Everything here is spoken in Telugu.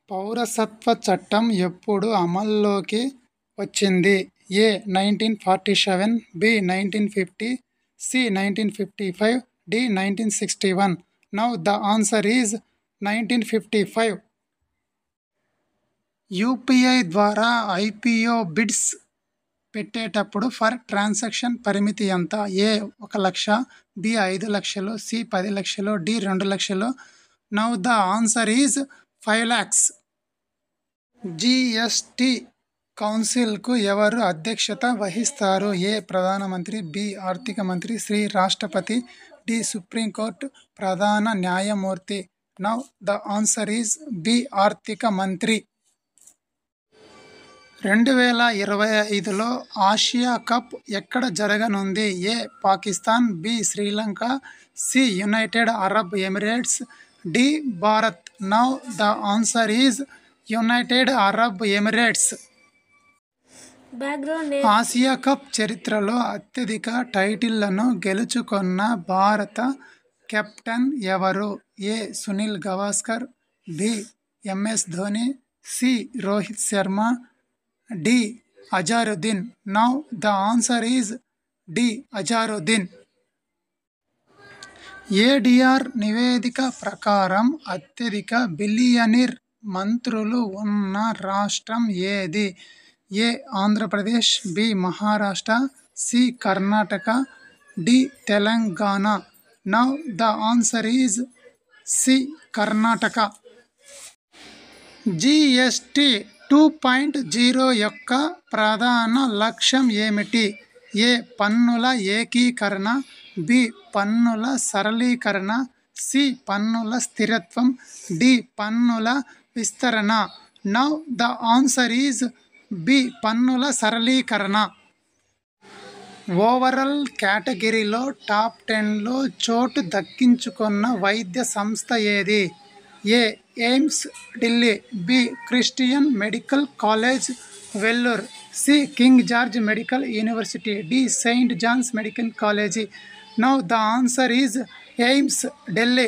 పౌరసత్వ చట్టం ఎప్పుడు అమల్లోకి వచ్చింది? A. 1947, B. 1950, C. 1955, D. 1961. Now the answer is 1955. UPI ద్వారా ఐపీఓ బిడ్స్ పెట్టేటప్పుడు ఫర్ ట్రాన్సాక్షన్ పరిమితి ఎంత? ఏ. 1 లక్ష, బి. 5 లక్షలు, సి. 10 లక్షలు, డి. 2 లక్షలు. Now the answer is 5 lakhs. GST కౌన్సిల్కు ఎవరు అధ్యక్షత వహిస్తారు? ఏ. ప్రధానమంత్రి, బి. ఆర్థిక మంత్రి, సి. రాష్ట్రపతి, డి. సుప్రీంకోర్టు ప్రధాన న్యాయమూర్తి. Now the answer is B. ఆర్థిక మంత్రి. 2025లో ఆసియా కప్ ఎక్కడ జరగనుంది? A. Pakistan, B. Sri Lanka, C. United Arab Emirates, D. Bharat. Now the answer is United Arab Emirates. Asia cup చరిత్రలో అత్యధిక టైటిళ్లను గెలుచుకున్న భారత కెప్టెన్ ఎవరు? A. Sunil Gavaskar, B. MS Dhoni, C. Rohit Sharma, D. Azharuddin. Now the answer is D. Azharuddin. ADR నివేదిక ప్రకారం అత్యధిక బిలియనీర్ మంత్రులు ఉన్న రాష్ట్రం ఏది? A. Andhra Pradesh, B. Maharashtra, C. Karnataka, D. Telangana. Now the answer is C. Karnataka. GST 2.0 యొక్క ప్రధాన లక్ష్యం ఏమిటి? ఏ. పన్నుల ఏకీకరణ, బి. పన్నుల సరళీకరణ, సి. పన్నుల స్థిరత్వం, డి. పన్నుల విస్తరణ. Now the answer is B. పన్నుల సరళీకరణ. ఓవరాల్ కేటగిరీలో టాప్ 10లో చోటు దక్కించుకున్న వైద్య సంస్థ ఏది? A. AIIMS Delhi, B. Christian medical college Vellore, C. King George medical university, D. Saint John's medical college. Now the answer is AIIMS Delhi.